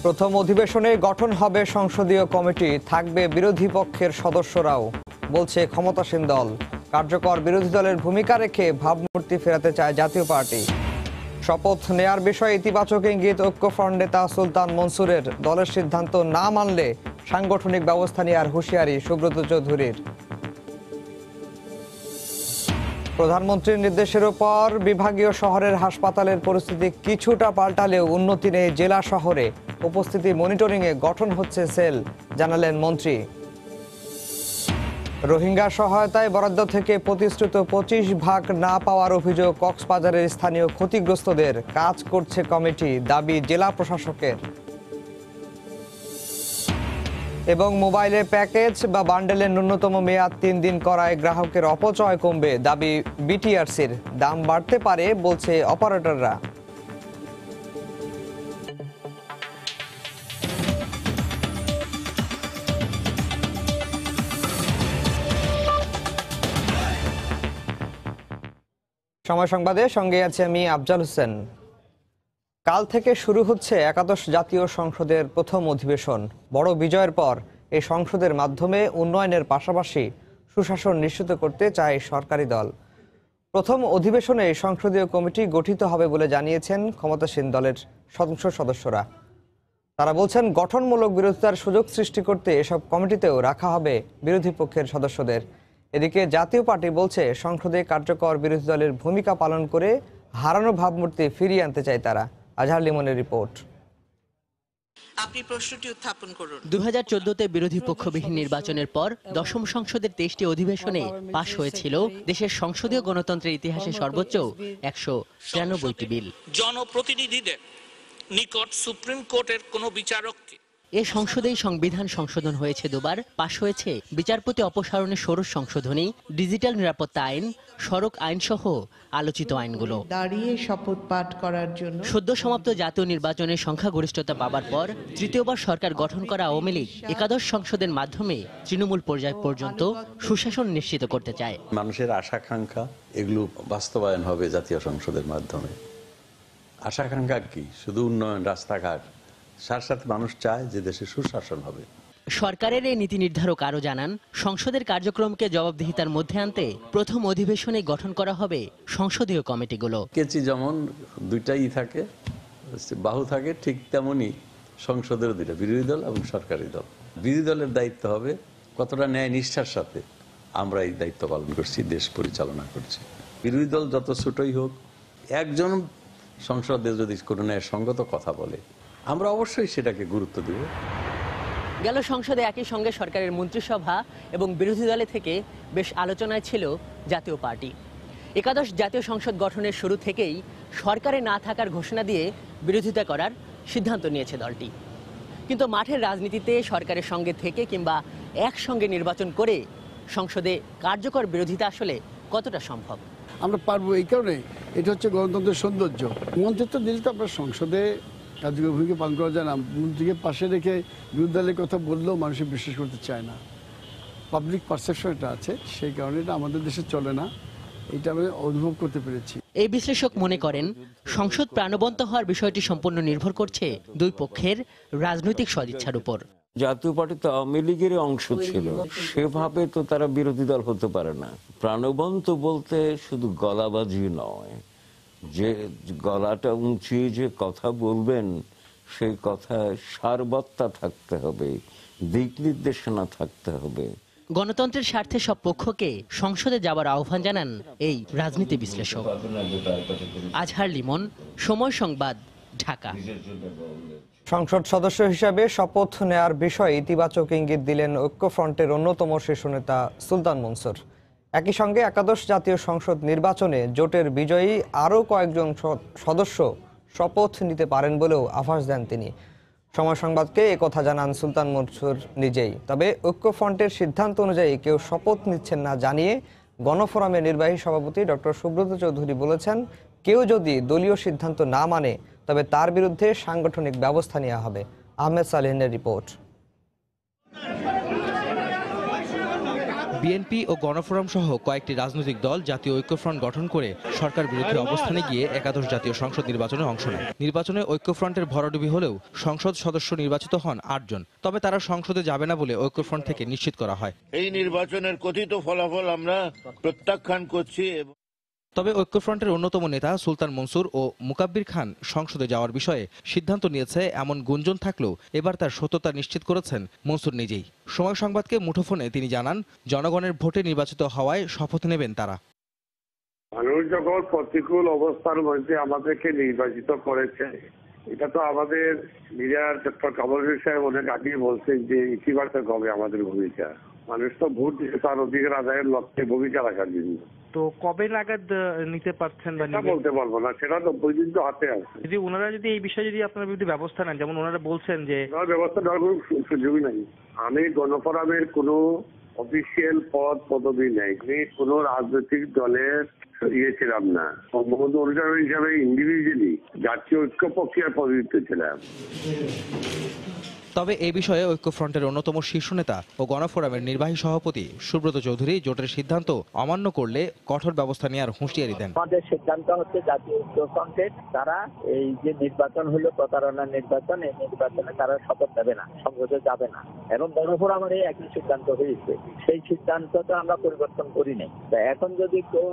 প্রথম অধিবেশনে গঠন হবে সংসদীয় কমিটি, থাকবে বিরোধী পক্ষের সদস্যরাও, বলছে ক্ষমতাসীন দল। কার্যকর বিরোধী দলের ভূমিকা রেখে ভাবমূর্তি ফেরাতে চায় জাতীয় পার্টি। শপথ নেয়ার বিষয়ে ইতিবাচক ইঙ্গিত ঐক্যফ্রন্ট নেতা সুলতান মনসুরের। দলের সিদ্ধান্ত না মানলে সাংগঠনিক ব্যবস্থা নেওয়ার হুঁশিয়ারি সুব্রত চৌধুরীর। প্রধানমন্ত্রীর নির্দেশের পর বিভাগীয় শহরের হাসপাতালের পরিস্থিতি কিছুটা পাল্টালেও উন্নতি নেই জেলা শহরে। উপস্থিতি মনিটরিংয়ে গঠন হচ্ছে সেল, জানালেন মন্ত্রী। রোহিঙ্গা সহায়তায় বরাদ্দ থেকে প্রতিশ্রুত 25 ভাগ না পাওয়ার অভিযোগ কক্সবাজারের স্থানীয় ক্ষতিগ্রস্তদের। কাজ করছে কমিটি, দাবি জেলা প্রশাসকের। এবং মোবাইলে প্যাকেজ বা বান্ডেলের ন্যূনতম মেয়াদ 3 দিন করায় গ্রাহকের অপচয় কমবে, দাবি বিটিআরসির। দাম বাড়তে পারে বলছে অপারেটররা। সময় সংবাদে সঙ্গে আছে আমি আফজাল হোসেন। কাল থেকে শুরু হচ্ছে একাদশ জাতীয় সংসদের প্রথম অধিবেশন। বড় বিজয়ের পর এই সংসদের মাধ্যমে উন্নয়নের পাশাপাশি সুশাসন নিশ্চিত করতে চায় সরকারি দল। প্রথম অধিবেশনে সংসদীয় কমিটি গঠিত হবে বলে জানিয়েছেন ক্ষমতাসীন দলের সদস্যরা। তারা বলছেন, গঠনমূলক বিরোধিতার সুযোগ সৃষ্টি করতে এসব কমিটিতেও রাখা হবে বিরোধী পক্ষের সদস্যদের। এদিকে জাতীয় পার্টি বলছে, সংসদে কার্যকর বিরোধী দলের ভূমিকা পালন করে হারানো ভাবমূর্তি ফিরিয়ে আনতে চায় তারা। আজহার লিমনের রিপোর্ট। আপনি প্রশ্নটি উত্থাপন করুন। 2014-তে বিরোধী পক্ষবিহীন নির্বাচনের পর দশম সংসদের 23টি অধিবেশনে পাশ হয়েছিল দেশের সংসদীয় গণতন্ত্রের ইতিহাসে সর্বোচ্চ 193টি বিল। জনপ্রতিনিধিদের নিকট সুপ্রিম কোর্টের কোনো বিচারককে এ সংসদেই সংবিধান সংশোধন হয়েছে দুবার, পাশ হয়েছে বিচারপতি অপসারণের ষোড়শ সংশোধনী, ডিজিটাল নিরাপত্তা আইন, সড়ক আইন সহ আলোচিত আইনগুলো। দাঁড়িয়ে শপথ পাঠ করার জন্য সদ্য সমাপ্ত জাতীয় নির্বাচনে সংখ্যাগরিষ্ঠতা পাবার পর তৃতীয়বার সরকার গঠন করা আওয়ামী লীগ একাদশ সংসদের মাধ্যমে তৃণমূল পর্যায় পর্যন্ত সুশাসন নিশ্চিত করতে চায়। মানুষের আশাকাঙ্ক্ষা এগুলো বাস্তবায়ন হবে জাতীয় সংসদের মাধ্যমে। আশাকাঙ্ক্ষা কি? শুধু উন্নয়ন, রাস্তাঘাট, সাথে সাথে মানুষ চায় যে দেশে সুশাসন হবে। সরকারের এই নীতি নির্ধারক আরও জানান, সংসদের কার্যক্রমকে জবাবদিহিতার মধ্যে আনতে প্রথম অধিবেশনে গঠন করা হবে সংসদীয় কমিটিগুলো। কেচি যেমন দুইটাই থাকে, বাহু থাকে, ঠিক তেমনি সংসদেরও দুইটা, বিরোধী দল এবং সরকারি দল। বিরোধী দলের দায়িত্ব হবে কতটা ন্যায় নিষ্ঠার সাথে আমরা এই দায়িত্ব পালন করছি, দেশ পরিচালনা করছি। বিরোধী দল যত ছোটই হোক, একজন সংসদে যদি কোনো ন্যায়সঙ্গত কথা বলে আমরা অবশ্যই সেটাকে গুরুত্ব দেব। গেল সংসদে একই সঙ্গে সরকারের মন্ত্রিসভা এবং বিরোধী দলে থেকে বেশ আলোচনায় ছিল জাতীয় পার্টি। একাদশ জাতীয় সংসদ গঠনের শুরু থেকেই সরকারে না থাকার ঘোষণা দিয়ে বিরোধিতা করার সিদ্ধান্ত নিয়েছে দলটি। কিন্তু মাঠের রাজনীতিতে সরকারের সঙ্গে থেকে কিংবা একসঙ্গে নির্বাচন করে সংসদে কার্যকর বিরোধিতা আসলে কতটা সম্ভব? আমরা পারবো, এই কারণে এটা হচ্ছে গণতন্ত্রের সৌন্দর্য। মন্ত্রিত্ব দিলে তো আপনার সংসদে কার্যকর ভূমিকা পালন করা যায় না। মন্ত্রীকে পাশে রেখে বিরোধী দলের কথা বললেও মানুষের বিশ্বাস করতে চায় না। পাবলিক পারসেপশন এটা আছে, সেই কারণে এটা আমাদের দেশে চলে না, এটা আমি অনুভব করতে পেরেছি। এই বিশ্লেষক মনে করেন, সংসদ প্রাণবন্ত হওয়ার বিষয়টি সম্পূর্ণ নির্ভর করছে দুই পক্ষের রাজনৈতিক সদিচ্ছার উপর। জাতীয় পার্টি তো আওয়ামী লিগের অংশ ছিল, সেভাবে তো তারা বিরোধী দল হতে পারে না। প্রাণবন্ত বলতে শুধু গলাবাজি নয়, যে গলাটা উঁচিয়ে যে কথা বলবেন সেই কথায় সারবত্তা থাকতে হবে, দিক নির্দেশনা থাকতে হবে। গণতন্ত্রের স্বার্থে সব পক্ষকে সংসদে যাবার আহ্বান জানান এই রাজনীতি বিশ্লেষক। আজহার লিমন, সময় সংবাদ, ঢাকা। সংসদ সদস্য হিসাবে শপথ নেয়ার বিষয়ে ইতিবাচক ইঙ্গিত দিলেন ঐক্যফ্রন্টের অন্যতম শীর্ষ নেতা সুলতান মনসুর। একই সঙ্গে একাদশ জাতীয় সংসদ নির্বাচনে জোটের বিজয়ী আরও কয়েকজন সদস্য শপথ নিতে পারেন বলেও আভাস দেন তিনি। সময় সংবাদকে একথা জানান সুলতান মনসুর নিজেই। তবে ঐক্যফ্রন্টের সিদ্ধান্ত অনুযায়ী কেউ শপথ নিচ্ছেন না জানিয়ে গণফোরামের নির্বাহী সভাপতি ডক্টর সুব্রত চৌধুরী বলেছেন, কেউ যদি দলীয় সিদ্ধান্ত না মানে তবে তার বিরুদ্ধে সাংগঠনিক ব্যবস্থা নেওয়া হবে। আহমেদ সালেহিনের রিপোর্ট। বিএনপি ও গণফোরাম সহ কয়েকটি রাজনৈতিক দল জাতীয় ঐক্যফ্রন্ট গঠন করে সরকার বিরোধী অবস্থানে গিয়ে একাদশ জাতীয় সংসদ নির্বাচনে অংশ নেয়। নির্বাচনে ঐক্যফ্রন্টের ভরাডুবি হলেও সংসদ সদস্য নির্বাচিত হন 8 জন। তবে তারা সংসদে যাবে না বলে ঐক্যফ্রন্ট থেকে নিশ্চিত করা হয়। এই নির্বাচনের কথিত ফলাফল আমরা প্রত্যাখ্যান করছি। তবে ঐক্যফ্রন্টের অন্যতম নেতা সুলতান মনসুর ও মুকাব্বির খান সংসদে যাওয়ার বিষয়ে সিদ্ধান্ত নিয়েছে এমন গুঞ্জন থাকলেও এবার তার সত্যতা নিশ্চিত করেছেন মনসুর নিজেই। সময় সংবাদকে মুঠোফোনে তিনি জানান, জনগণের ভোটে নির্বাচিত হওয়ায় শপথ নেবেন তারা। মানুষ যখন প্রতিকূল অবস্থার মধ্যে আমাদেরকে নির্বাচিত করেছে, এটা তো আমাদের লিডার ডক্টর কামরুল সাহেব অনেক আগেই বলছেন যে ইতিবাচক হবে আমাদের ভূমিকা। মানুষ তো ভোট দিচ্ছে তার অধিকার আদায়ের লক্ষ্যে ভূমিকা রাখার জন্য। তো কবে নাগাদ নিতে পারছেন বা বলতে পারবো না, সেটা 90 দিন তো হাতে আছে। যদি ওনারা যদি এই বিষয়ে যদি আপনার বিরুদ্ধে ব্যবস্থা নেন, যেমন ওনারা বলছেন যে ব্যবস্থা নেওয়ার কোনো সুযোগই নাই। আমি গণফোরামের কোনো অফিসিয়াল পদবি নেই, আমি কোনো রাজনৈতিক দলের ছিলাম না। সম্ভবত অনুসারী হিসাবে ইন্ডিভিজুয়ালি জাতীয় ঐক্য প্রক্রিয়ার পদবিতে ছিলাম। তবে এই বিষয়ে ঐক্যফ্রন্টের অন্যতম শীর্ষ নেতা ও গণফোরামের নির্বাহী সভাপতি সুব্রত চৌধুরী জোটের সিদ্ধান্ত অমান্য করলে কঠোর ব্যবস্থা নেওয়ার হুঁশিয়ারি দেন। আমাদের সিদ্ধান্ত হচ্ছে জাতীয় ঐক্যফ্রন্টের তারা এই যে নির্বাচন হলো প্রতারণার নির্বাচন, এই নির্বাচনে তারা শপথ নেবে না, সংসদে যাবে না, এবং গণফোরামের একই সিদ্ধান্ত হয়েছে। সেই সিদ্ধান্তটা আমরা পরিবর্তন করি নাই। এখন যদি কেউ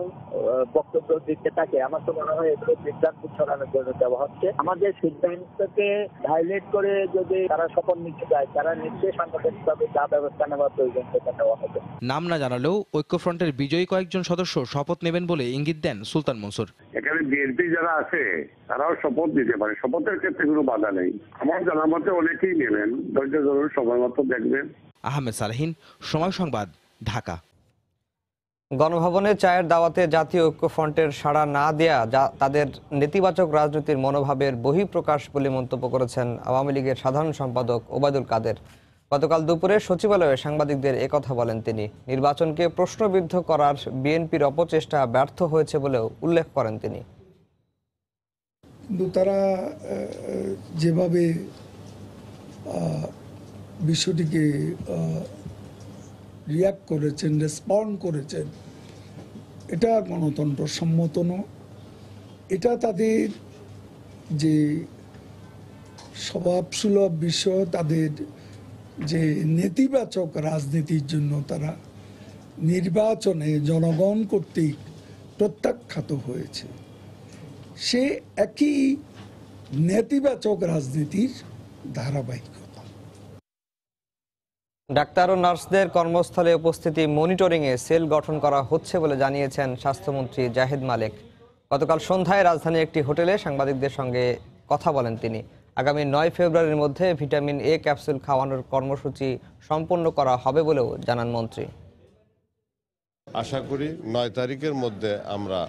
বক্তব্য দিতে থাকে, আমার তো মনে হয় এগুলো সিদ্ধান্ত ছড়ানোর জন্য দেওয়া হচ্ছে। আমাদের সিদ্ধান্তকে ভায়োলেট করে যদি তারা নিতে যায়, তারা নিশ্চয়ই সাংগঠনিকভাবে যা ব্যবস্থা নেওয়ার প্রয়োজন সেটা নেওয়া হবে। নাম না জানালেও ঐক্যফ্রন্টের বিজয়ী কয়েকজন সদস্য শপথ নেবেন বলে ইঙ্গিত দেন সুলতান মনসুর। এখানে বিএনপি যারা আছে তারাও শপথ নিতে পারে, শপথের ক্ষেত্রে কোনো বাধা নেই। আমার জানা মতে অনেকেই নেবেন, ধৈর্য ধরুন, সময় মতো দেখবেন। আহমেদ সালেহীন, সময় সংবাদ, ঢাকা। গণভবনে চায়ের দাওয়াতে জাতীয় ঐক্যফ্রন্টের সাড়া না দেয়া তাদের নেতিবাচক রাজনীতির মনোভাবের বহিঃপ্রকাশ বলে মন্তব্য করেছেন আওয়ামী লীগের সাধারণ সম্পাদক ওবায়দুল কাদের। গতকাল দুপুরে সচিবালয়ে সাংবাদিকদের একথা বলেন তিনি। নির্বাচনকে প্রশ্নবিদ্ধ করার বিএনপির অপচেষ্টা ব্যর্থ হয়েছে বলেও উল্লেখ করেন তিনি। কিন্তু তারা যেভাবে বিষয়টিকে রিয়াক্ট করেছেন, রেসপন্ড করেছেন, এটা গণতন্ত্র সম্মত নয়। এটা তাদের যে স্বভাবসুলভ বিষয়, তাদের যে নেতিবাচক রাজনীতির জন্য তারা নির্বাচনে জনগণ কর্তৃক প্রত্যাখ্যাত হয়েছে, সে একই নেতিবাচক রাজনীতির ধারাবাহিকতা। ডাক্তার ও নার্সদের কর্মস্থলে উপস্থিতি মনিটরিংয়ে সেল গঠন করা হচ্ছে বলে জানিয়েছেন স্বাস্থ্যমন্ত্রী জাহিদ মালেক। গতকাল সন্ধ্যায় রাজধানীর একটি হোটেলে সাংবাদিকদের সঙ্গে কথা বলেন তিনি। আগামী 9 ফেব্রুয়ারির মধ্যে ভিটামিন এ ক্যাপসুল খাওয়ানোর কর্মসূচি সম্পন্ন করা হবে বলেও জানান মন্ত্রী। আশা করি 9 তারিখের মধ্যে আমরা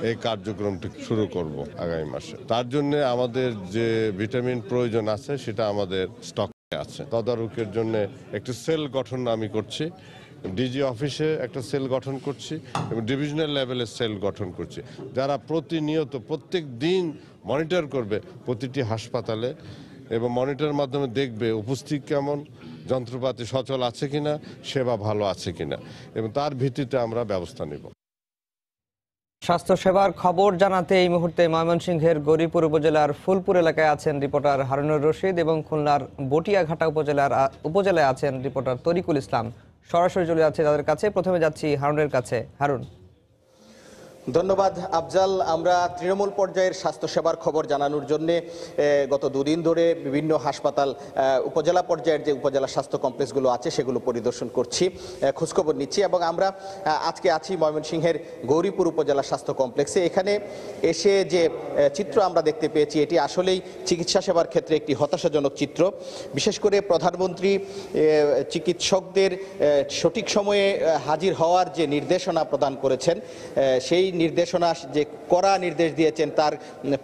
এই কার্যক্রমটি শুরু করব আগামী মাসে। তার জন্য আমাদের যে ভিটামিন প্রয়োজন আছে সেটা আমাদের স্টক আছে। তদারকির জন্য একটি সেল গঠন আমি করছি, ডিজি অফিসে একটা সেল গঠন করছি এবং ডিভিশনাল লেভেলে সেল গঠন করছি, যারা প্রতিনিয়ত প্রত্যেক দিন মনিটর করবে প্রতিটি হাসপাতালে এবং মনিটরের মাধ্যমে দেখবে উপস্থিতি কেমন, যন্ত্রপাতি সচল আছে কিনা, সেবা ভালো আছে কিনা, এবং তার ভিত্তিতে আমরা ব্যবস্থা নেব। স্বাস্থ্যসেবার খবর জানাতে এই মুহূর্তে ময়মনসিংহের গৌরীপুর উপজেলার ফুলপুর এলাকায় আছেন রিপোর্টার হারুনুর রশিদ এবং খুলনার বটিয়াঘাটা উপজেলায় আছেন রিপোর্টার তরিকুল ইসলাম। সরাসরি চলে যাচ্ছে তাদের কাছে। প্রথমে যাচ্ছি হারুনের কাছে। হারুন। ধন্যবাদ আফজাল। আমরা তৃণমূল পর্যায়ের স্বাস্থ্যসেবার খবর জানানোর জন্য গত দুদিন ধরে বিভিন্ন হাসপাতাল, উপজেলা পর্যায়ের যে উপজেলা স্বাস্থ্য কমপ্লেক্সগুলো আছে সেগুলো পরিদর্শন করছি, খোঁজখবর নিচ্ছি, এবং আমরা আজকে আছি ময়মনসিংহের গৌরীপুর উপজেলা স্বাস্থ্য কমপ্লেক্সে। এখানে এসে যে চিত্র আমরা দেখতে পেয়েছি এটি আসলেই চিকিৎসা সেবার ক্ষেত্রে একটি হতাশাজনক চিত্র। বিশেষ করে প্রধানমন্ত্রী চিকিৎসকদের সঠিক সময়ে হাজির হওয়ার যে নির্দেশনা প্রদান করেছেন, সেই নির্দেশনা, যে কড়া নির্দেশ দিয়েছেন, তার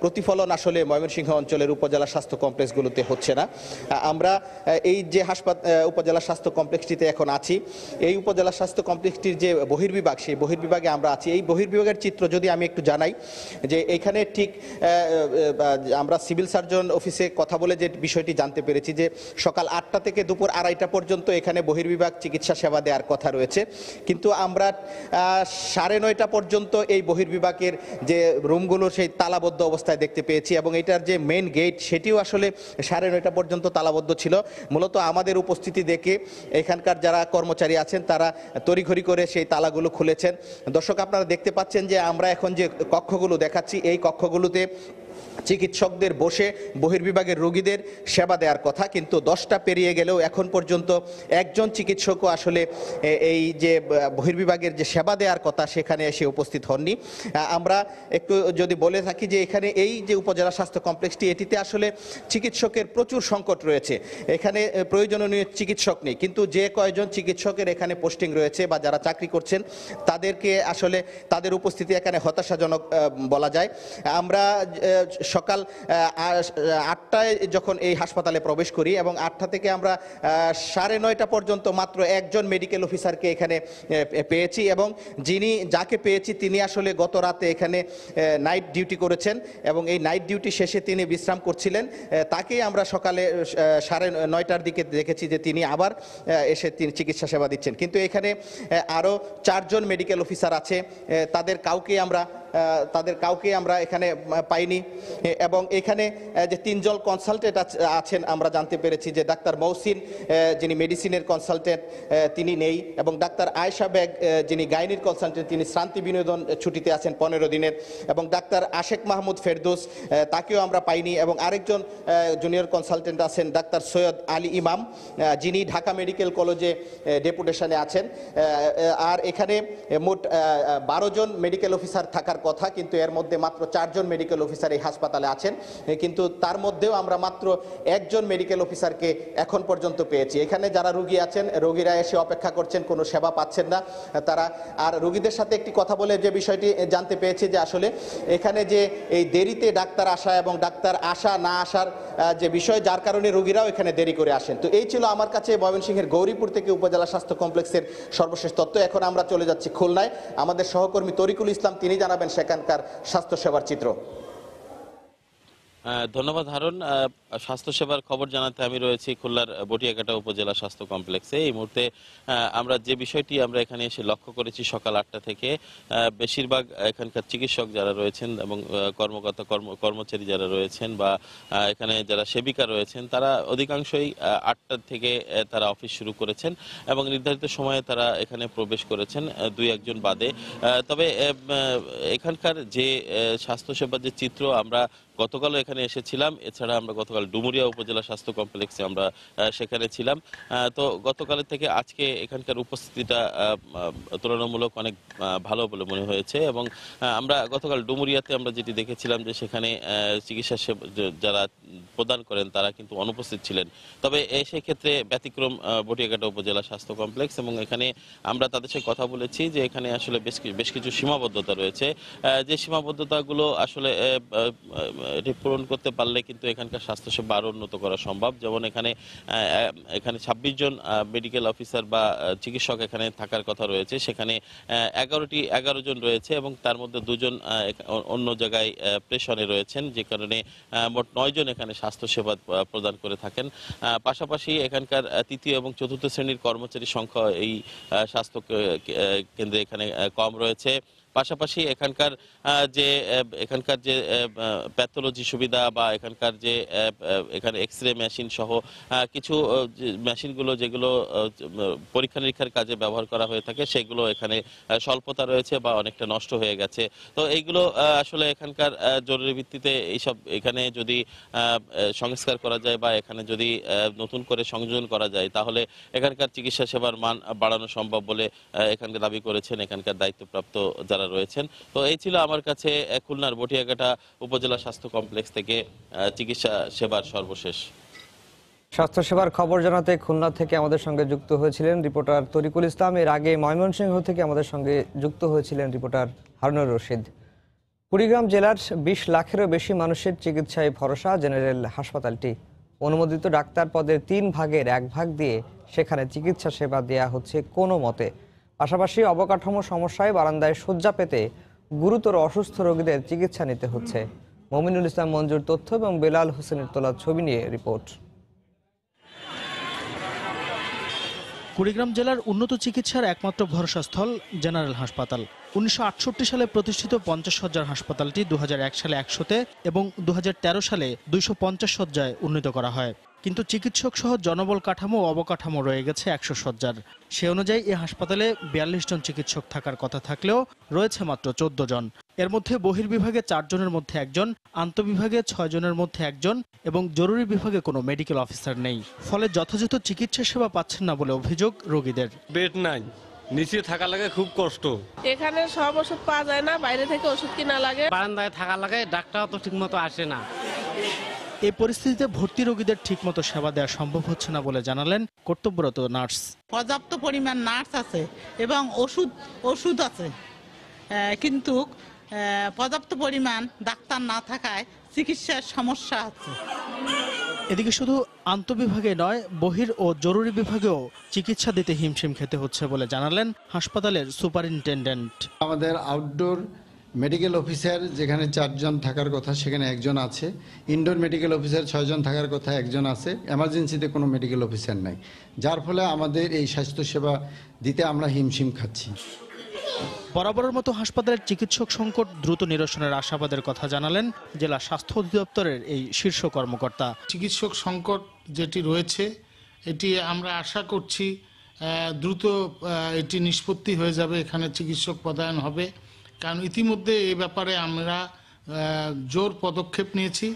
প্রতিফলন আসলে ময়মনসিংহ অঞ্চলের উপজেলা স্বাস্থ্য কমপ্লেক্সগুলোতে হচ্ছে না। আমরা এই যে উপজেলা স্বাস্থ্য কমপ্লেক্সটিতে এখন আছি, এই উপজেলা স্বাস্থ্য কমপ্লেক্সটির যে বহির্বিভাগ, সেই বহির্বিভাগে আমরা আছি। এই বহির্বিভাগের চিত্র যদি আমি একটু জানাই, যে এখানে ঠিক আমরা সিভিল সার্জন অফিসে কথা বলে যে বিষয়টি জানতে পেরেছি, যে সকাল 8টা থেকে দুপুর 2:30 পর্যন্ত এখানে বহির্বিভাগ চিকিৎসা সেবা দেওয়ার কথা রয়েছে, কিন্তু আমরা 9:30 পর্যন্ত এই বহির্বিভাগের যে রুমগুলো সেই তালাবদ্ধ অবস্থায় দেখতে পেয়েছি, এবং এটার যে মেইন গেট সেটিও আসলে 9:30 পর্যন্ত তালাবদ্ধ ছিল। মূলত আমাদের উপস্থিতি দেখে এখানকার যারা কর্মচারী আছেন তারা তড়িঘড়ি করে সেই তালাগুলো খুলেছেন। দর্শক, আপনারা দেখতে পাচ্ছেন যে আমরা এখন যে কক্ষগুলো দেখাচ্ছি, এই কক্ষগুলোতে চিকিৎসকদের বসে বহির্বিভাগের রোগীদের সেবা দেওয়ার কথা, কিন্তু 10টা পেরিয়ে গেলেও এখন পর্যন্ত একজন চিকিৎসকও আসলে এই যে বহির্বিভাগের যে সেবা দেওয়ার কথা সেখানে এসে উপস্থিত হননি। আমরা একটু যদি বলে থাকি যে এখানে এই যে উপজেলা স্বাস্থ্য কমপ্লেক্সটি, এটিতে আসলে চিকিৎসকের প্রচুর সংকট রয়েছে। এখানে প্রয়োজনীয় চিকিৎসক নেই, কিন্তু যে কয়জন চিকিৎসকের এখানে পোস্টিং রয়েছে বা যারা চাকরি করছেন তাদেরকে আসলে তাদের উপস্থিতি এখানে হতাশাজনক বলা যায়। আমরা সকাল 8টায় যখন এই হাসপাতালে প্রবেশ করি, এবং 8টা থেকে আমরা 9:30 পর্যন্ত মাত্র একজন মেডিকেল অফিসারকে এখানে পেয়েছি, এবং যাকে পেয়েছি তিনি আসলে গত রাতে এখানে নাইট ডিউটি করেছেন, এবং এই নাইট ডিউটি শেষে তিনি বিশ্রাম করছিলেন। তাকেই আমরা সকালে 9:30টার দিকে দেখেছি যে তিনি আবার এসে তিনি চিকিৎসা সেবা দিচ্ছেন। কিন্তু এখানে আরও 4জন মেডিকেল অফিসার আছে, তাদের কাউকে আমরা এখানে পাইনি। এবং এখানে যে 3জন কনসালটেন্ট আছেন, আমরা জানতে পেরেছি যে ডাক্তার মৌসিন, যিনি মেডিসিনের কনসালটেন্ট, তিনি নেই, এবং ডাক্তার আয়েশা বেগ, যিনি গাইনির কনসালটেন্ট, তিনি শ্রান্তি বিনোদন ছুটিতে আছেন 15 দিনের, এবং ডাক্তার আশেক মাহমুদ ফেরদৌস, তাকেও আমরা পাইনি। এবং আরেকজন জুনিয়র কনসালটেন্ট আছেন ডাক্তার সৈয়দ আলী ইমাম, যিনি ঢাকা মেডিকেল কলেজে ডেপুটেশনে আছেন। আর এখানে মোট 12 জন মেডিকেল অফিসার থাকার কথা, কিন্তু এর মধ্যে মাত্র 4জন মেডিকেল অফিসার এই হাসপাতালে আছেন, কিন্তু তার মধ্যেও আমরা মাত্র একজন মেডিকেল অফিসারকে এখন পর্যন্ত পেয়েছি। এখানে যারা রোগী আছেন, রোগীরা এসে অপেক্ষা করছেন, কোনো সেবা পাচ্ছেন না তারা। আর রোগীদের সাথে একটি কথা বলে যে বিষয়টি জানতে পেয়েছি, যে আসলে এখানে যে এই দেরিতে ডাক্তার আসা এবং ডাক্তার আসা না আসার যে বিষয়, যার কারণে রোগীরাও এখানে দেরি করে আসেন। তো এই ছিল আমার কাছে ময়মনসিংহের গৌরীপুর থেকে উপজেলা স্বাস্থ্য কমপ্লেক্সের সর্বশেষ তথ্য। এখন আমরা চলে যাচ্ছি খুলনায়। আমাদের সহকর্মী তরিকুল ইসলাম তিনি জানাবেন সেখানকার স্বাস্থ্যসেবার চিত্র। ধন্যবাদ হারুন। স্বাস্থ্যসেবার খবর জানাতে আমি রয়েছি খুলনার বটিয়াঘাটা উপজেলা স্বাস্থ্য কমপ্লেক্সে। এই মুহূর্তে আমরা যে বিষয়টি আমরা এখানে এসে লক্ষ্য করেছি, সকাল 8টা থেকে বেশিরভাগ এখানকার চিকিৎসক যারা রয়েছেন এবং কর্মচারী যারা রয়েছেন বা এখানে যারা সেবিকা রয়েছেন, তারা অধিকাংশই 8টা থেকে তারা অফিস শুরু করেছেন এবং নির্ধারিত সময়ে তারা এখানে প্রবেশ করেছেন, 2-1 বাদে। তবে এখানকার যে স্বাস্থ্যসেবার যে চিত্র, আমরা গতকালও এখানে এসেছিলাম, এছাড়া আমরা গতকাল ডুমুরিয়া উপজেলা স্বাস্থ্য কমপ্লেক্সে আমরা সেখানে ছিলাম। তো গতকালের থেকে আজকে এখানকার উপস্থিতিটা তুলনামূলক অনেক ভালো বলে মনে হয়েছে। এবং আমরা গতকাল ডুমুরিয়াতে আমরা যেটি দেখেছিলাম যে সেখানে চিকিৎসা যারা প্রদান করেন তারা কিন্তু অনুপস্থিত ছিলেন। তবে সেই ক্ষেত্রে ব্যতিক্রম বটিয়াঘাটা উপজেলা স্বাস্থ্য কমপ্লেক্স, এবং এখানে আমরা তাদের সাথে কথা বলেছি যে এখানে আসলে বেশ কিছু সীমাবদ্ধতা রয়েছে, যে সীমাবদ্ধতাগুলো আসলে এটি পূরণ করতে পারলে কিন্তু এখানকার স্বাস্থ্যসেবা আরও উন্নত করা সম্ভব। যেমন এখানে 26 জন মেডিকেল অফিসার বা চিকিৎসক এখানে থাকার কথা রয়েছে, সেখানে 11 জন রয়েছে এবং তার মধ্যে 2 জন অন্য জায়গায় প্রেশনে রয়েছেন, যে কারণে মোট 9 জন এখানে স্বাস্থ্যসেবা প্রদান করে থাকেন। পাশাপাশি এখানকার 3য় এবং 4র্থ শ্রেণীর কর্মচারী সংখ্যা এই স্বাস্থ্য কেন্দ্রে এখানে কম রয়েছে। পাশাপাশি এখানকার যে প্যাথোলজি সুবিধা বা এখানে এক্সরে মেশিন সহ কিছু মেশিনগুলো যেগুলো পরীক্ষা নিরীক্ষার কাজে ব্যবহার করা হয়ে থাকে, সেগুলো এখানে স্বল্পতা রয়েছে বা অনেকটা নষ্ট হয়ে গেছে। তো এইগুলো আসলে এখানকার জরুরি ভিত্তিতে এইসব এখানে যদি সংস্কার করা যায় বা এখানে যদি নতুন করে সংযোজন করা যায়, তাহলে এখানকার চিকিৎসা সেবার মান বাড়ানো সম্ভব বলে এখানকার দাবি করেছেন এখানকার দায়িত্বপ্রাপ্ত যারা রয়েছেন। তো এই ছিল আমার কাছে খুলনার বটিয়াঘাটা উপজেলা স্বাস্থ্য কমপ্লেক্স থেকে চিকিৎসা সেবার সর্বশেষ। স্বাস্থ্যসেবার খবর জানাতে খুলনা থেকে আমাদের সঙ্গে যুক্ত হয়েছিলেন রিপোর্টার তরিকুল ইসলাম। এর আগে ময়মনসিংহ থেকে আমাদের সঙ্গে যুক্ত হয়েছিলেন রিপোর্টার হারুনুর রশিদ। কুড়িগ্রাম জেলার 20 লাখেরও বেশি মানুষের চিকিৎসায় ভরসা জেনারেল হাসপাতালটি। অনুমোদিত ডাক্তার পদের 3 ভাগের 1 ভাগ দিয়ে সেখানে চিকিৎসা সেবা দেয়া হচ্ছে কোনো মতে। পাশাপাশি অবকাঠামো সমস্যায় বারান্দায় শয্যা পেতে গুরুতর অসুস্থ রোগীদের চিকিৎসা নিতে হচ্ছে। মমিনুল ইসলাম মঞ্জুর তথ্য এবং বেলাল হোসেনের তোলা ছবি নিয়ে রিপোর্ট। কুড়িগ্রাম জেলার উন্নত চিকিৎসার একমাত্র ভরসাস্থল জেনারেল হাসপাতাল। 1968 সালে প্রতিষ্ঠিত 50 শয্যার হাসপাতালটি 2001 সালে 100-তে এবং 2013 সালে 250 শয্যায় উন্নীত করা হয়। কিন্তু চিকিৎসক সহ জনবল কাঠামো ও অবকাঠামো রয়ে গেছে 100 শয্যার। সে অনুযায়ী এই হাসপাতালে 42 জন চিকিৎসক থাকার কথা থাকলেও রয়েছে মাত্র 14 জন। এর মধ্যে বহির্বিভাগে 4 জনের মধ্যে 1 জন, আন্তঃবিভাগে 6 জনের মধ্যে 1 জন এবং জরুরি বিভাগে কোনো মেডিকেল অফিসার নেই। ফলে যথাযথ চিকিৎসা সেবা পাচ্ছেন না বলে অভিযোগ রোগীদের। বেড নাই, নিচে থাকা লাগে খুব কষ্ট। এখানে সব ওষুধ পাওয়া যায় না, বাইরে থেকে ওষুধ কিনা লাগে। বারান্দায় থাকা লাগে, ডাক্তার তো ঠিকমতো আসে না। এই পরিস্থিতিতে ভর্তি রোগীদের ঠিকমতো সেবা দেওয়া সম্ভব হচ্ছে না বলে জানালেন কর্তব্যরত নার্স। পর্যাপ্ত পরিমাণ নার্স আছে এবং ওষুধ আছে, কিন্তু পর্যাপ্ত পরিমাণ ডাক্তার না থাকায় চিকিৎসার সমস্যা আছে। এদিকে শুধু আন্তঃবিভাগে নয়, বহির ও জরুরি বিভাগেও চিকিৎসা দিতে হিমশিম খেতে হচ্ছে বলে জানালেন হাসপাতালের সুপারিনটেন্ডেন্ট। আমাদের আউটডোর মেডিকেল অফিসার যেখানে 4 জন থাকার কথা সেখানে 1 জন আছে, ইনডোর মেডিকেল অফিসার 6 জন থাকার কথা 1 জন আছে, এমার্জেন্সিতে কোনো মেডিকেল অফিসার নাই, যার ফলে আমাদের এই স্বাস্থ্যসেবা দিতে আমরা হিমশিম খাচ্ছি। বরাবরের মতো হাসপাতালের চিকিৎসক সংকট দ্রুত নিরসনের আশাবাদের কথা জানালেন জেলা স্বাস্থ্য অধিদপ্তরের এই শীর্ষ কর্মকর্তা। চিকিৎসক সংকট যেটি রয়েছে এটি আমরা আশা করছি দ্রুত এটি নিষ্পত্তি হয়ে যাবে, এখানে চিকিৎসক পদায়ন হবে, কারণ ইতিমধ্যে এই ব্যাপারে আমরা জোর পদক্ষেপ নিয়েছি।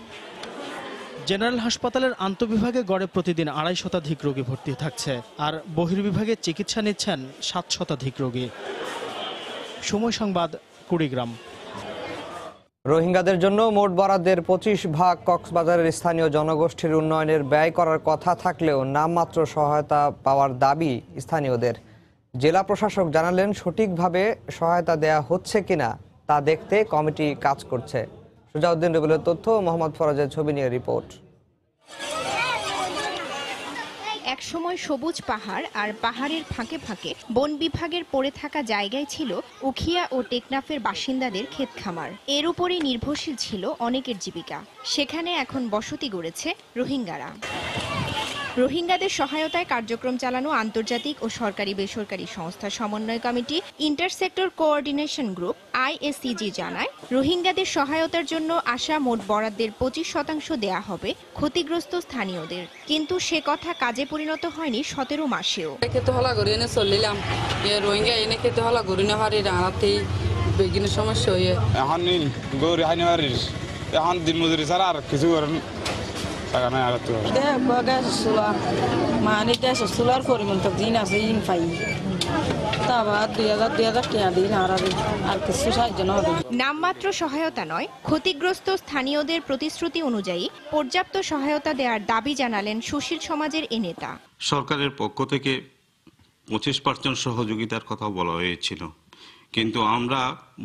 জেনারেল হাসপাতালের আন্তঃবিভাগে গড়ে প্রতিদিন 250 শতাধিক রোগী ভর্তি থাকছে, আর বহির্বিভাগে চিকিৎসা নিচ্ছেন 7 শতাধিক রোগী। সময় সংবাদ, কুড়িগ্রাম। রোহিঙ্গাদের জন্য মোট বরাদ্দের 25 ভাগ কক্সবাজারের স্থানীয় জনগোষ্ঠীর উন্নয়নের ব্যয় করার কথা থাকলেও নামমাত্র সহায়তা পাওয়ার দাবি স্থানীয়দের। জেলা প্রশাসক জানালেন, সঠিকভাবে সহায়তা দেয়া হচ্ছে কিনা তা দেখতে কমিটি কাজ করছে। সুজাউদ্দিন রবিলের তথ্য, মোহাম্মদ ফরাজের ছবি নিয়ে রিপোর্ট। একসময় সবুজ পাহাড় আর পাহাড়ের ফাঁকে ফাঁকে বন বিভাগের পড়ে থাকা জায়গায় ছিল উখিয়া ও টেকনাফের বাসিন্দাদের ক্ষেত খামার। এর উপরই নির্ভরশীল ছিল অনেকের জীবিকা। সেখানে এখন বসতি গড়েছে রোহিঙ্গারা। রোহিঙ্গাদের সহায়তায় কার্যক্রম চালানো আন্তর্জাতিক ও সরকারি বেসরকারি সংস্থা সমন্বয় কমিটি ইন্টারসেক্টর কোঅর্ডিনেশন গ্রুপ ISCG জানায়, রোহিঙ্গাদের সহায়তার জন্য আসা মোট বরাদ্দের 25% দেয়া হবে ক্ষতিগ্রস্ত স্থানীয়দের, কিন্তু সে কথা কাজে পরিণত হয়নি 17 মাসেও। রোহিঙ্গা এনে খেতে হলা ঘুরিনে হারি রাহাতেই বেগিন সমস্যা হয়ে এখন গৌরী হানি হারিস এখন দিন মজুরি ছাড়া আর কিছু করেন। সোলার পরিমাণ তো দিন আছে ইন পাই নামমাত্র সহায়তা নয়, ক্ষতিগ্রস্ত স্থানীয়দের প্রতিশ্রুতি অনুযায়ী পর্যাপ্ত সহায়তা দেওয়ার দাবি জানালেন সুশীল সমাজের এ নেতা। সরকারের পক্ষ থেকে 25% সহযোগিতার কথা বলা হয়েছিল, কিন্তু আমরা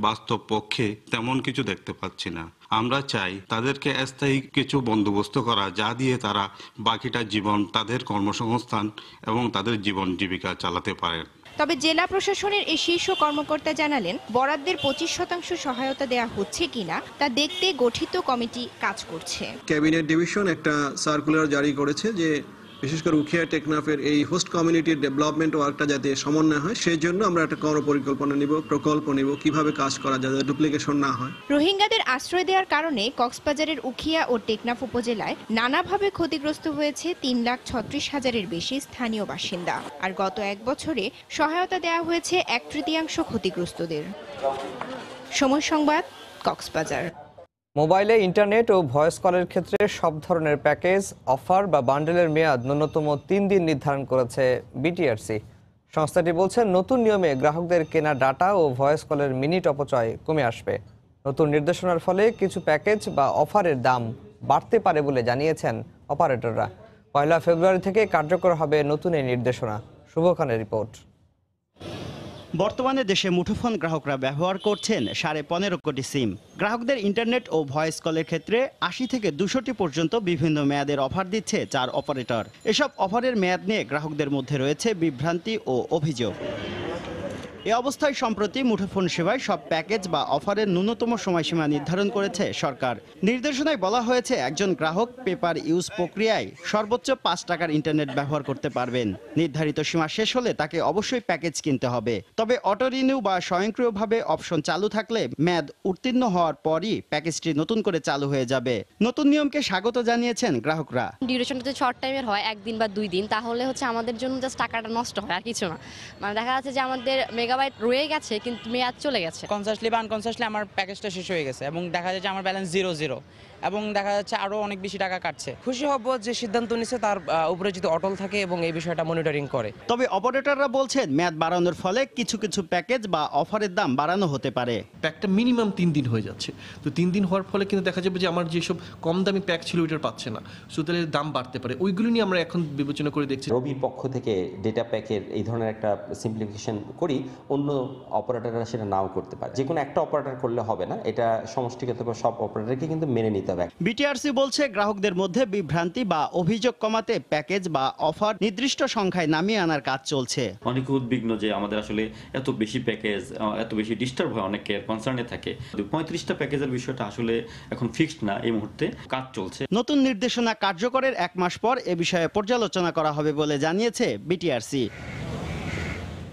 বাস্তব পক্ষে তেমন কিছু দেখতে পাচ্ছি না। আমরা চাই তাদেরকে স্থায়ী কিছু বন্দোবস্ত করা, যা দিয়ে তারা বাকিটা জীবন তাদের কর্মসংস্থান এবং তাদের জীবন জীবিকা চালাতে পারেন। তবে জেলা প্রশাসনের এই শীর্ষ কর্মকর্তা জানালেন, বরাদ্দের 25% সহায়তা দেওয়া হচ্ছে কিনা তা দেখতে গঠিত কমিটি কাজ করছে। ক্যাবিনেট ডিভিশন একটা সার্কুলার জারি করেছে যে বিশেষ করে উখিয়া টেকনাফের এই হোস্ট কমিউনিটির ডেভেলপমেন্ট ওয়ার্কটা যাতে সমন্বয় হয়, সেই জন্য আমরা একটা কর্মপরিকল্পনা নিব, প্রকল্প নিব, কিভাবে কাজ করা যাতে ডুপ্লিকেশন না হয়। রোহিঙ্গাদের আশ্রয় দেওয়ার কারণে কক্সবাজারের উখিয়া ও টেকনাফ উপজেলায় নানাভাবে ক্ষতিগ্রস্ত হয়েছে 3,36,000-এর বেশি স্থানীয় বাসিন্দা, আর গত 1 বছরে সহায়তা দেওয়া হয়েছে 1/3 ক্ষতিগ্রস্তদের। সময় সংবাদ, কক্সবাজার। মোবাইলে ইন্টারনেট ও ভয়েস কলের ক্ষেত্রে সব ধরনের প্যাকেজ, অফার বা বান্ডেলের মেয়াদ ন্যূনতম 3 দিন নির্ধারণ করেছে বিটিআরসি। সংস্থাটি বলছে, নতুন নিয়মে গ্রাহকদের কেনা ডাটা ও ভয়েস কলের মিনিট অপচয় কমে আসবে। নতুন নির্দেশনার ফলে কিছু প্যাকেজ বা অফারের দাম বাড়তে পারে বলে জানিয়েছেন অপারেটররা। 1 ফেব্রুয়ারি থেকে কার্যকর হবে নতুন এই নির্দেশনা। শুভ খানের রিপোর্ট। বর্তমানে দেশে মুঠোফোন গ্রাহকরা ব্যবহার করছেন 15.5 কোটি সিম। গ্রাহকদের ইন্টারনেট ও ভয়েস কলের ক্ষেত্রে 80 থেকে 200টি পর্যন্ত বিভিন্ন মেয়াদের অফার দিচ্ছে 4 অপারেটর। এসব অফারের মেয়াদ নিয়ে গ্রাহকদের মধ্যে রয়েছে বিভ্রান্তি ও অভিযোগ। এ অবস্থায় সম্প্রতি মুঠোফোন সেবায় সব প্যাকেজ বা অফারের ন্যূনতম সময়সীমা নির্ধারণ করেছে সরকার। নির্দেশনায় বলা হয়েছে একজন গ্রাহক পেপার ইউজ প্রক্রিয়ায় সর্বোচ্চ 5 টাকার ইন্টারনেট ব্যবহার করতে পারবেন। নির্ধারিত সীমা শেষ হলে তাকে অবশ্যই প্যাকেজ কিনতে হবে। তবে অটো রিনিউ বা স্বয়ংক্রিয়ভাবে অপশন চালু থাকলে মেয়াদ উত্তীর্ণ হওয়ার পরই প্যাকেজটি নতুন করে চালু হয়ে যাবে। নতুন নিয়মকে স্বাগত জানিয়েছেন গ্রাহকরা। ডিউরেশনটা যদি শর্ট টাইমের হয় 1 দিন বা 2 দিন, তাহলে হচ্ছে আমাদের জন্য জাস্ট টাকাটা নষ্ট হয় আর কিছু না। মানে দেখা যাচ্ছে যে আমাদের মেগাবাইট রয়ে গেছে কিন্তু মেয়াদ চলে গেছে। কনসাসলি বা আনকনসাসলি আমার প্যাকেজটা শেষ হয়ে গেছে এবং দেখা যাচ্ছে আমার ব্যালেন্স 0 এবং দেখা যাচ্ছে আরো অনেক বেশি টাকা কাটছে। খুশি হব যে সিদ্ধান্ত নিছে তার উপরে যদি অটল থাকে এবং এই বিষয়টা মনিটরিং করে। তবে অপারেটররা বলছেন মেয়াদ বাড়ানোর ফলে কিছু কিছু প্যাকেজ বা অফারের দাম বাড়ানো হতে পারে। প্যাকটা মিনিমাম 3 দিন হয়ে যাচ্ছে, তো 3 দিন হওয়ার ফলে কিন্তু দেখা যাবে যে আমার যেসব কম দামি প্যাক ছিল ওইটার পাচ্ছে না, সো তাহলে দাম বাড়তে পারে। ওইগুলো নিয়ে আমরা এখন বিবেচনা করে দেখছি। রবির পক্ষ থেকে ডেটা প্যাকের এই ধরনের একটা সিম্পলিফিকেশন করি, অন্য অপারেটররা সেটা নাও করতে পারে। যে কোনো একটা অপারেটর করলে হবে না, এটা সমষ্টিগত সব অপারেটরকে কিন্তু মেনে নিতে হবে। বিটিআরসি বলছে গ্রাহকদের মধ্যে বিভ্রান্তি বা অভিযোগ কমাতে প্যাকেজ বা অফার নির্দিষ্ট সংখ্যায় নামিয়ে আনার কাজ চলছে। অনেকে উদ্বিগ্ন যে আমাদের আসলে এত বেশি প্যাকেজ, এত বেশি ডিস্টার্ব হয়, অনেকের কনসার্নে থাকে। 35টা প্যাকেজের বিষয়টা আসলে এখন ফিক্সড না, এই মুহূর্তে কাজ চলছে। নতুন নির্দেশনা কার্যকরের 1 মাস পর এ বিষয়ে পর্যালোচনা করা হবে বলে জানিয়েছে বিটিআরসি।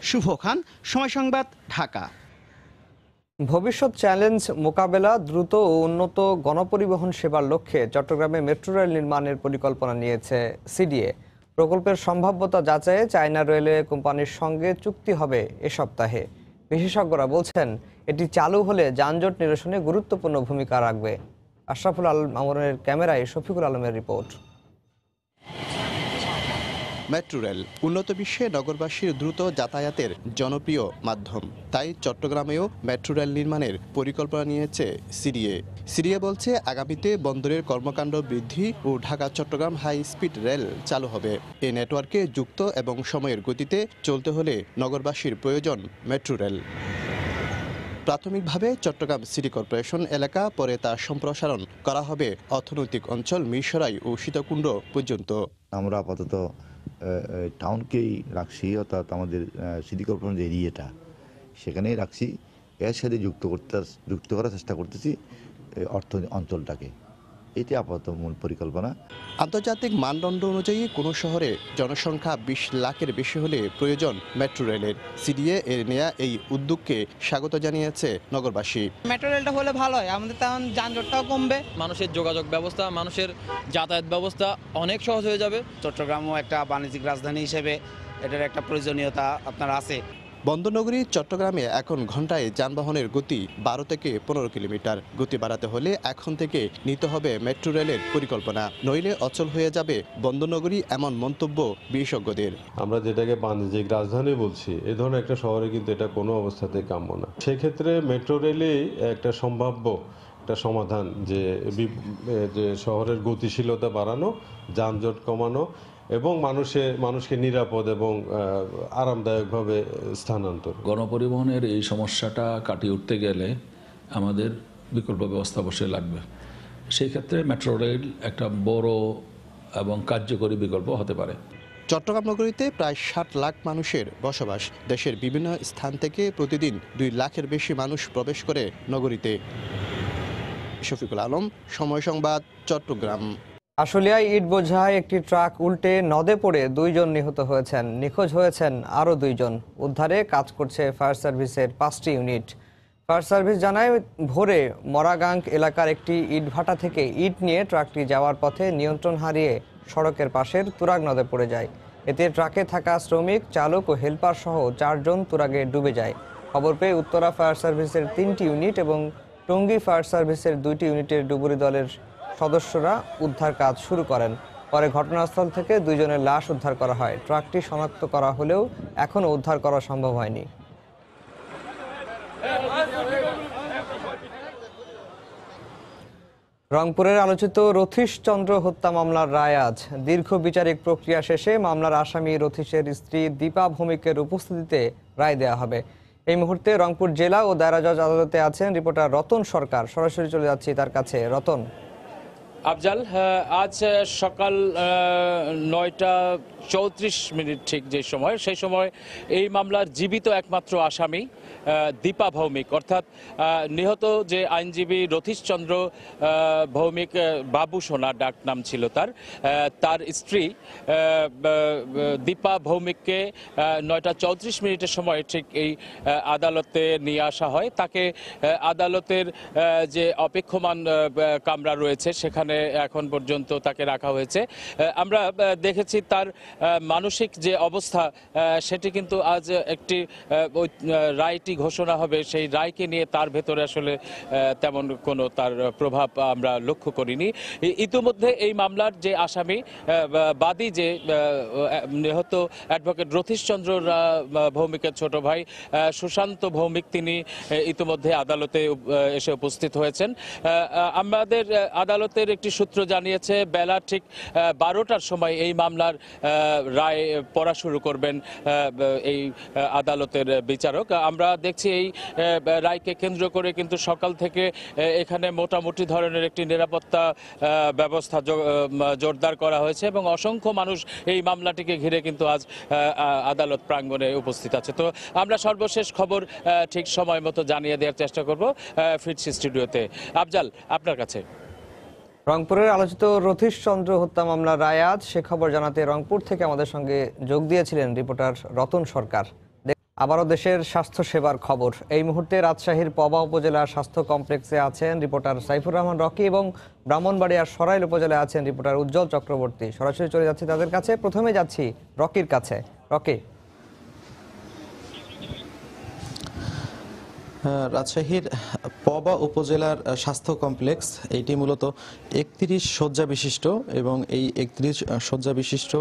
শুভ খান, সময় সংবাদ, ঢাকা। ভবিষ্যৎ চ্যালেঞ্জ মোকাবেলা দ্রুত ও উন্নত গণপরিবহন সেবার লক্ষ্যে চট্টগ্রামে মেট্রো রেল নির্মাণের পরিকল্পনা নিয়েছে সিডিএ। প্রকল্পের সম্ভাব্যতা যাচাইয়ে চায়না রেলওয়ে কোম্পানির সঙ্গে চুক্তি হবে এ সপ্তাহে। বিশেষজ্ঞরা বলছেন এটি চালু হলে যানজট নিরসনে গুরুত্বপূর্ণ ভূমিকা রাখবে। আশরাফুল আলম মামুনের ক্যামেরায় শফিকুল আলমের রিপোর্ট। মেট্রো রেল উন্নত বিশ্বে নগরবাসীর দ্রুত যাতায়াতের জনপ্রিয় মাধ্যম, তাই চট্টগ্রামেও মেট্রো রেল নির্মাণের পরিকল্পনা নিয়েছে সিডিএ। সিডিএ বলছে আগামীতে বন্দরের কর্মকাণ্ড বৃদ্ধি ও Dhaka Chittagong high speed rail চালু হবে। এই নেটওয়ার্কে যুক্ত এবং সময়ের গতিতে চলতে হলে নগরবাসীর প্রয়োজন মেট্রো রেল। প্রাথমিকভাবে চট্টগ্রাম সিটি কর্পোরেশন এলাকা, পরে তা সম্প্রসারণ করা হবে অর্থনৈতিক অঞ্চল মিরসরাই ও সীতাকুণ্ড পর্যন্ত। আমরা আপাতত টাউনকেই রাখছি, অর্থাৎ আমাদের সিটি কর্পোরেশন যে এরিয়াটা সেখানেই রাখছি। এর সাথে যুক্ত করার চেষ্টা করতেছি অর্থ অঞ্চলটাকে। এটি আপাতত মূল পরিকল্পনা। আন্তর্জাতিক মানদণ্ড অনুযায়ী কোনো শহরে জনসংখ্যা 20 লাখের বেশি হলে প্রয়োজন মেট্রো রেলের। সিডিএ এর নেয়া এই উদ্যোগকে স্বাগত জানিয়েছে নগরবাসী। মেট্রো রেলটা হলে ভালো হয়, আমাদের তখন যানজটটাও কমবে, মানুষের যোগাযোগ ব্যবস্থা, মানুষের যাতায়াত ব্যবস্থা অনেক সহজ হয়ে যাবে। চট্টগ্রামও একটা বাণিজ্যিক রাজধানী হিসেবে এটার একটা প্রয়োজনীয়তা আপনার আছে। বন্দরনগরী চট্টগ্রামে এখন ঘন্টায় যানবাহনের গতি 12 থেকে 15 কিলোমিটার। গতি বাড়াতে হলে এখন থেকে নিতে হবে মেট্রো রেলের পরিকল্পনা, নইলে অচল হয়ে যাবে বন্দরনগরী, এমন মন্তব্য বিশেষজ্ঞদের। আমরা যেটাকে বাণিজ্যিক রাজধানী বলছি, এই ধরনের একটা শহরে কিন্তু এটা কোনো অবস্থাতেই কাম্য না। সেক্ষেত্রে মেট্রো রেলেই একটা সম্ভাব্য একটা সমাধান, যে শহরের গতিশীলতা বাড়ানো, যানজট কমানো এবং মানুষকে নিরাপদ এবং আরামদায়কভাবে স্থানান্তর। গণপরিবহনের এই সমস্যাটা কাটিয়ে উঠতে গেলে আমাদের বিকল্প ব্যবস্থা অবশ্যই লাগবে। সেই ক্ষেত্রে মেট্রো রেল একটা বড় এবং কার্যকরী বিকল্প হতে পারে। চট্টগ্রাম নগরীতে প্রায় 60 লাখ মানুষের বসবাস। দেশের বিভিন্ন স্থান থেকে প্রতিদিন 2 লাখের বেশি মানুষ প্রবেশ করে নগরীতে। শফিকুল আলম, সময় সংবাদ, চট্টগ্রাম। আশুলিয়ায় ইট বোঝায় একটি ট্রাক উল্টে নদে পড়ে 2 জন নিহত হয়েছেন, নিখোঁজ হয়েছেন আরও 2 জন। উদ্ধারে কাজ করছে ফায়ার সার্ভিসের 5টি ইউনিট। ফায়ার সার্ভিস জানায় ভোরে মরাগাঙ্ক এলাকার একটি ইটভাটা থেকে ইট নিয়ে ট্রাকটি যাওয়ার পথে নিয়ন্ত্রণ হারিয়ে সড়কের পাশের তুরাগ নদে পড়ে যায়। এতে ট্রাকে থাকা শ্রমিক, চালক ও হেলপার সহ 4 জন তুরাগে ডুবে যায়। খবর পেয়ে উত্তরা ফায়ার সার্ভিসের 3টি ইউনিট এবং টঙ্গী ফায়ার সার্ভিসের 2টি ইউনিটের ডুবুরি দলের সদস্যরা উদ্ধার কাজ শুরু করেন। পরে ঘটনাস্থল থেকে 2 জনের লাশ উদ্ধার করা হয়। ট্রাকটি শনাক্ত করা হলেও এখনও উদ্ধার করা সম্ভব হয়নি। রংপুরের আলোচিত রথীশচন্দ্র হত্যা মামলার রায় আজ। দীর্ঘ বিচারিক প্রক্রিয়া শেষে মামলার আসামি রথীশের স্ত্রী দীপা ভৌমিকের উপস্থিতিতে রায় দেওয়া হবে। এই মুহূর্তে রংপুর জেলা ও দায়রা জজ আদালতে আছেন রিপোর্টার রতন সরকার। সরাসরি চলে যাচ্ছি তার কাছে। রতন। আফজাল, আজ সকাল 9:34 ঠিক যে সময়, সেই সময় এই মামলার জীবিত একমাত্র আসামি দীপা ভৌমিক, অর্থাৎ নিহত যে আইনজীবী রথীশচন্দ্র ভৌমিক, বাবু সোনা ডাক নাম ছিল তার স্ত্রী দীপা ভৌমিককে 9:34 সময় ঠিক এই আদালতে নিয়ে আসা হয়। তাকে আদালতের যে অপেক্ষমান কামরা রয়েছে সেখানে এখন পর্যন্ত তাকে রাখা হয়েছে। আমরা দেখেছি তার মানসিক যে অবস্থা সেটি কিন্তু আজ একটি রায়টি ঘোষণা হবে, সেই রায়কে নিয়ে তার ভেতরে আসলে তেমন কোনো তার প্রভাব আমরা লক্ষ্য করিনি। ইতিমধ্যে এই মামলার যে আসামি বাদী, যে নিহত অ্যাডভোকেট রথীশচন্দ্র ভৌমিকের ছোট ভাই সুশান্ত ভৌমিক, তিনি ইতিমধ্যে আদালতে এসে উপস্থিত হয়েছেন। আমাদের আদালতের একটি সূত্র জানিয়েছে বেলা ঠিক 12টার সময় এই মামলার রায় পড়া শুরু করবেন এই আদালতের বিচারক। আমরা দেখছি এই রায়কে কেন্দ্র করে কিন্তু সকাল থেকে এখানে মোটামুটি ধরনের একটি নিরাপত্তা ব্যবস্থা জোরদার করা হয়েছে এবং অসংখ্য মানুষ এই মামলাটিকে ঘিরে কিন্তু আজ আদালত প্রাঙ্গণে উপস্থিত আছে। তো আমরা সর্বশেষ খবর ঠিক সময় মতো জানিয়ে দেওয়ার চেষ্টা করব ফিরছি স্টুডিওতে। আফজাল, আপনার কাছে। রংপুরের আলোচিত রথীশচন্দ্র হত্যা মামলার রায় আজ, সে খবর জানাতে রংপুর থেকে আমাদের সঙ্গে যোগ দিয়েছিলেন রিপোর্টার রতন সরকার। আবারও দেশের স্বাস্থ্য সেবার খবর। এই মুহূর্তে রাজশাহীর পবা উপজেলার স্বাস্থ্য কমপ্লেক্সে আছেন রিপোর্টার সাইফুর রহমান রকি এবং ব্রাহ্মণবাড়িয়ার সরাইল উপজেলায় আছেন রিপোর্টার উজ্জ্বল চক্রবর্তী। সরাসরি চলে যাচ্ছি তাদের কাছে। প্রথমে যাচ্ছি রকির কাছে। রকি। রাজশাহীর পবা উপজেলার স্বাস্থ্য কমপ্লেক্স, এটি মূলত 31 শয্যা বিশিষ্ট এবং এই 31 শয্যা বিশিষ্ট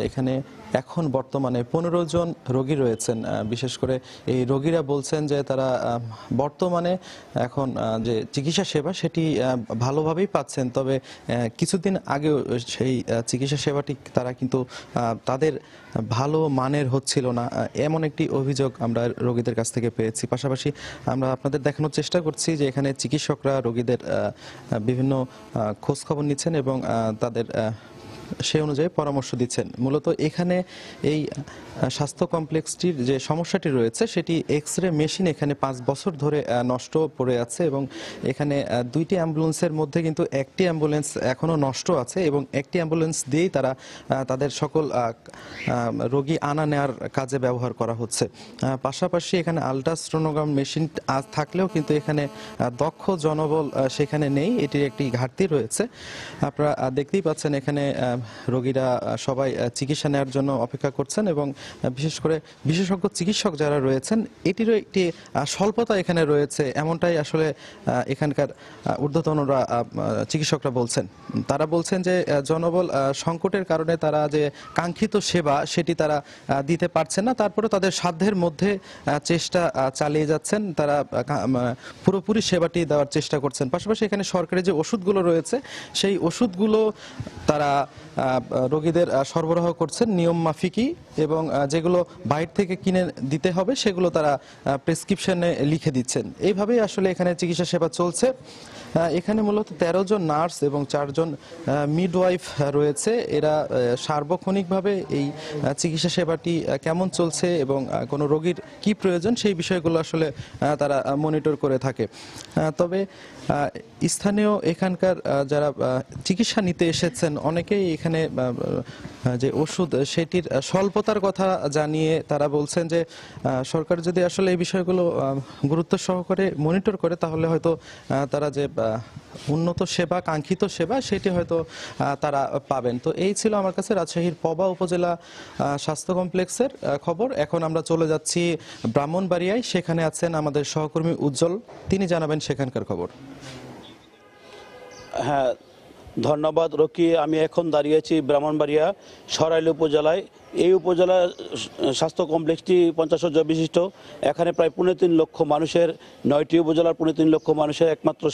এখানে এখন বর্তমানে 15 জন রোগী রয়েছেন। বিশেষ করে এই রোগীরা বলছেন যে তারা বর্তমানে এখন যে চিকিৎসা সেবা সেটি ভালোভাবেই পাচ্ছেন, তবে কিছুদিন আগেও সেই চিকিৎসা সেবাটি তারা কিন্তু তাদের ভালো মানের হচ্ছিল না, এমন একটি অভিযোগ আমরা রোগীদের কাছ থেকে পেয়েছি। পাশাপাশি আমরা আপনাদের দেখানোর চেষ্টা করছি যে এখানে চিকিৎসকরা রোগীদের বিভিন্ন খোঁজ খবর নিচ্ছেন এবং তাদের সেই অনুযায়ী পরামর্শ দিচ্ছেন। মূলত এখানে এই স্বাস্থ্য কমপ্লেক্সটির যে সমস্যাটি রয়েছে সেটি এক্স-রে মেশিন এখানে 5 বছর ধরে নষ্ট পড়ে আছে এবং এখানে 2টি অ্যাম্বুলেন্সের মধ্যে কিন্তু একটি অ্যাম্বুলেন্স এখনও নষ্ট আছে এবং একটি অ্যাম্বুলেন্স দিয়েই তারা তাদের সকল রোগী আনা নেওয়ার কাজে ব্যবহার করা হচ্ছে। পাশাপাশি এখানে আলট্রাসোনোগ্রাম মেশিন থাকলেও কিন্তু এখানে দক্ষ জনবল সেখানে নেই, এটির একটি ঘাটতি রয়েছে। আপনারা দেখতেই পাচ্ছেন এখানে রোগীরা সবাই চিকিৎসা নেওয়ার জন্য অপেক্ষা করছেন এবং বিশেষ করে বিশেষজ্ঞ চিকিৎসক যারা রয়েছেন এটিরও একটি স্বল্পতা এখানে রয়েছে, এমনটাই আসলে এখানকার ঊর্ধ্বতনরা চিকিৎসকরা বলছেন। তারা বলছেন যে জনবল সংকটের কারণে তারা যে কাঙ্ক্ষিত সেবা সেটি তারা দিতে পারছেন না, তারপরে তাদের সাধ্যের মধ্যে চেষ্টা চালিয়ে যাচ্ছেন, তারা পুরোপুরি সেবাটি দেওয়ার চেষ্টা করছেন। পাশাপাশি এখানে সরকারি যে ওষুধগুলো রয়েছে সেই ওষুধগুলো তারা রোগীদের সরবরাহ করছেন নিয়ম মাফিকই এবং যেগুলো বাইরে থেকে কিনে দিতে হবে সেগুলো তারা প্রেসক্রিপশনে লিখে দিচ্ছেন। এইভাবেই আসলে এখানে চিকিৎসা সেবা চলছে। এখানে মূলত 13 জন নার্স এবং 4 জন মিডওয়াইফ রয়েছে। এরা সার্বক্ষণিকভাবে এই চিকিৎসা সেবাটি কেমন চলছে এবং কোনো রোগীর কি প্রয়োজন সেই বিষয়গুলো আসলে তারা মনিটর করে থাকে। তবে স্থানীয় এখানকার যারা চিকিৎসা নিতে এসেছেন অনেকেই এখানে যে ওষুধ সেটির স্বল্পতার কথা জানিয়ে তারা বলছেন যে সরকার যদি আসলে এই বিষয়গুলো গুরুত্ব সহকারে মনিটর করে তাহলে হয়তো তারা যে উন্নত সেবা, কাঙ্ক্ষিত সেবা সেটি হয়তো তারা পাবেন। তো এই ছিল আমার কাছে রাজশাহীর পবা উপজেলা স্বাস্থ্য কমপ্লেক্সের খবর। এখন আমরা চলে যাচ্ছি ব্রাহ্মণবাড়িয়ায়, সেখানে আছেন আমাদের সহকর্মী উজ্জ্বল, তিনি জানাবেন সেখানকার খবর। হ্যাঁ, ধন্যবাদ রকি। আমি এখন দাঁড়িয়েছি ব্রাহ্মণবাড়িয়া সরাইল উপজেলায়। এই উপজেলা স্বাস্থ্য কমপ্লেক্সটি 50 শয্যা বিশিষ্ট। এখানে প্রায় 3.5 লক্ষ মানুষের 9টি উপজেলার 3.5 লক্ষ মানুষের একমাত্র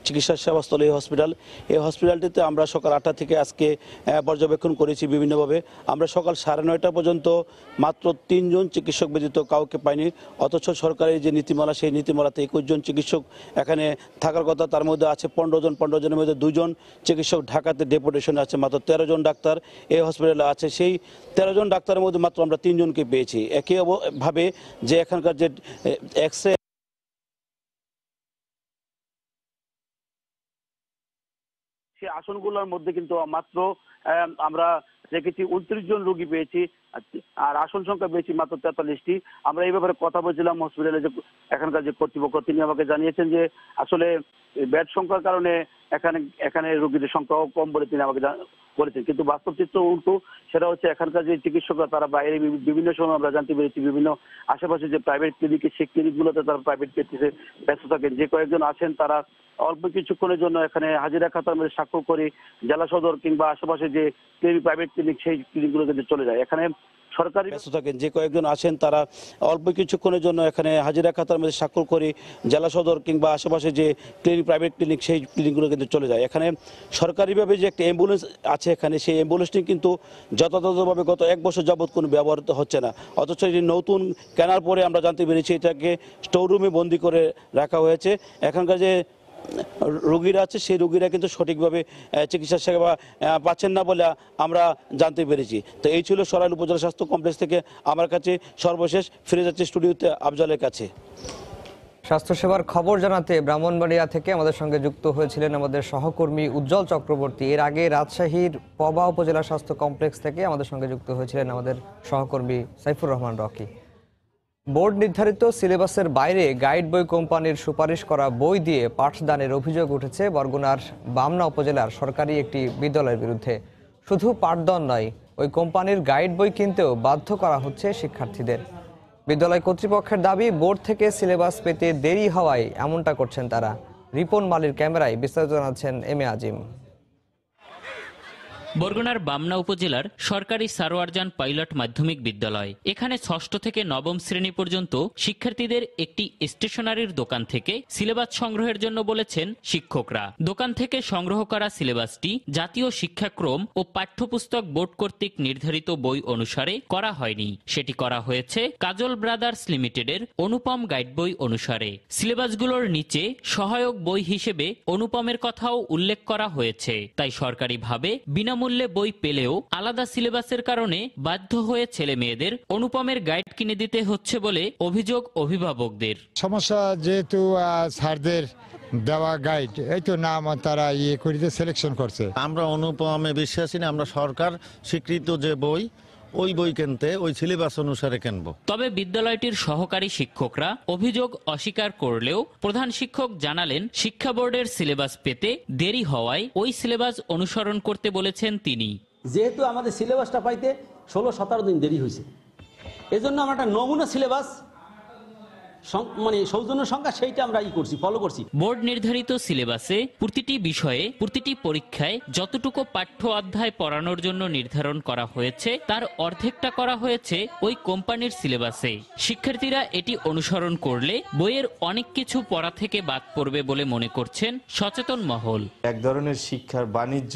চিকিৎসা সেবাস্থল এই হসপিটাল। এই হসপিটালটিতে আমরা সকাল 8টা থেকে আজকে পর্যবেক্ষণ করেছি বিভিন্নভাবে। আমরা সকাল 9:30 পর্যন্ত মাত্র 3 জন চিকিৎসক ব্যতীত কাউকে পাইনি, অথচ সরকারি যে নীতিমালা সেই নীতিমালাতে 21 জন চিকিৎসক এখানে থাকার কথা। তার মধ্যে আছে 15 জন, 15 জনের মধ্যে 2 জন চিকিৎসক ঢাকাতে ডেপুটেশনে আছে। মাত্র 13 জন ডাক্তার এই হসপিটালে আছে। সেই 13 জন ডাক্তারের মধ্যে মাত্র আমরা 3 জনকে পেয়েছি। একই ভাবে যে এখানকার যে এক্সরে সেই আসনগুলোর মধ্যে কিন্তু মাত্র আমরা দেখেছি 29 জন রোগী পেয়েছি, আর আসন সংখ্যা পেয়েছি মাত্র 43টি। আমরা এই ব্যাপারে কথা বলছিলাম হসপিটালে, যে এখানকার যে কর্তৃপক্ষ তিনি আমাকে জানিয়েছেন যে আসলে বেড সংখ্যার কারণে এখানে রোগীদের সংখ্যাও কম বলে তিনি আমাকে বলেছেন, কিন্তু বাস্তব চিত্র উল্টো। সেটা হচ্ছে এখানকার যে চিকিৎসকরা তারা বাইরে বিভিন্ন সময় আমরা জানতে পেরেছি বিভিন্ন আশেপাশে যে প্রাইভেট ক্লিনিকে সেই ক্লিনিকগুলোতে তারা প্রাইভেট প্র্যাকটিসে ব্যস্ত থাকেন। যে কয়েকজন আছেন তারা অল্প কিছুক্ষণের জন্য এখানে হাজিরা খাতার মধ্যে স্বাক্ষর করে জেলা সদর কিংবা আশেপাশে যে প্রাইভেট ক্লিনিক সেই ক্লিনিকগুলোতে চলে যায়। এখানে সরকারি ব্যস্ত থাকেন। যে কয়েকজন আছেন তারা অল্প কিছুক্ষণের জন্য এখানে হাজিরা খাতার মধ্যে স্বাক্ষর করে জেলা সদর কিংবা আশেপাশে যে প্রাইভেট ক্লিনিক সেই ক্লিনিকগুলো কিন্তু চলে যায়। এখানে সরকারিভাবে যে একটা অ্যাম্বুলেন্স আছে এখানে, সেই অ্যাম্বুলেন্সটি কিন্তু যথাযথভাবে গত 1 বছর যাবৎ কোনো ব্যবহৃত হচ্ছে না, অথচ এটি নতুন কেনার পরে আমরা জানতে পেরেছি এটাকে স্টোররুমে বন্দি করে রাখা হয়েছে। এখানকার যে রোগীরা আছে সেই রোগীরা কিন্তু সঠিকভাবে চিকিৎসা সেবা পাচ্ছেন না বলে আমরা জানতে পেরেছি। তো এই ছিল সরাইল উপজেলা স্বাস্থ্য কমপ্লেক্স থেকে আমার কাছে সর্বশেষ। ফিরে যাচ্ছে স্টুডিওতে আফজালের কাছে। স্বাস্থ্যসেবার খবর জানাতে ব্রাহ্মণবাড়িয়া থেকে আমাদের সঙ্গে যুক্ত হয়েছিলেন আমাদের সহকর্মী উজ্জ্বল চক্রবর্তী। এর আগে রাজশাহীর পবা উপজেলা স্বাস্থ্য কমপ্লেক্স থেকে আমাদের সঙ্গে যুক্ত হয়েছিলেন আমাদের সহকর্মী সাইফুর রহমান রকি। বোর্ড নির্ধারিত সিলেবাসের বাইরে গাইড বই কোম্পানির সুপারিশ করা বই দিয়ে পাঠদানের অভিযোগ উঠেছে বরগুনার বামনা উপজেলার সরকারি একটি বিদ্যালয়ের বিরুদ্ধে। শুধু পাঠদান নয়, ওই কোম্পানির গাইড বই কিনতেও বাধ্য করা হচ্ছে শিক্ষার্থীদের। বিদ্যালয় কর্তৃপক্ষের দাবি, বোর্ড থেকে সিলেবাস পেতে দেরি হওয়ায় এমনটা করছেন তারা। রিপন মালির ক্যামেরায় বিস্তারিত জানাচ্ছেন এম এ আজিম। বরগুনার বামনা উপজেলার সরকারি সারোয়ারজান পাইলট মাধ্যমিক বিদ্যালয়। এখানে 6ষ্ঠ থেকে 9ম শ্রেণী পর্যন্ত শিক্ষার্থীদের একটি স্টেশনারির দোকান থেকে সিলেবাস সংগ্রহের জন্য বলেছেন শিক্ষকরা। দোকান থেকে সংগ্রহ করা সিলেবাসটি জাতীয় শিক্ষাক্রম ও পাঠ্যপুস্তক বোর্ড কর্তৃক নির্ধারিত বই অনুসারে করা হয়নি, সেটি করা হয়েছে কাজল ব্রাদার্স লিমিটেডের অনুপম গাইড বই অনুসারে। সিলেবাসগুলোর নিচে সহায়ক বই হিসেবে অনুপমের কথাও উল্লেখ করা হয়েছে। তাই সরকারিভাবে বিনামূল্যে বই পেলেও আলাদা সিলেবাসের কারণে বাধ্য হয়ে ছেলে মেয়েদের অনুপমের গাইড কিনে দিতে হচ্ছে বলে অভিযোগ অভিভাবকদের। সমস্যা যেহেতু স্যারদের দেওয়া গাইড এই তো নাম তারা করিতে সিলেকশন করছে। আমরা অনুপমে বিশ্বাসী না, আমরা সরকার স্বীকৃত যে বই ওই বই কিনতে ওই সিলেবাস অনুসারে কিনবো। তবে বিদ্যালয়টির সহকারী শিক্ষকরা অভিযোগ অস্বীকার করলেও প্রধান শিক্ষক জানালেন শিক্ষা বোর্ডের সিলেবাস পেতে দেরি হওয়ায় ওই সিলেবাস অনুসরণ করতে বলেছেন তিনি। যেহেতু আমাদের সিলেবাসটা পাইতে 16-17 দিন দেরি হয়েছে, এজন্য আমরা একটা নমুনা সিলেবাস মানে সৌজন্য সংখ্যা সেইটা আমরা ফলো করছি। বোর্ড নির্ধারিত সিলেবাসে প্রতিটি বিষয়ে প্রতিটি পরীক্ষায় যতটুকু পাঠ্য অধ্যায় পড়ানোর জন্য নির্ধারণ করা হয়েছে তার অর্ধেকটা করা হয়েছে ওই কোম্পানির সিলেবাসে। শিক্ষার্থীরা এটি অনুসরণ করলে বইয়ের অনেক কিছু পড়া থেকে বাদ পড়বে বলে মনে করছেন সচেতন মহল। এক ধরনের শিক্ষার বাণিজ্য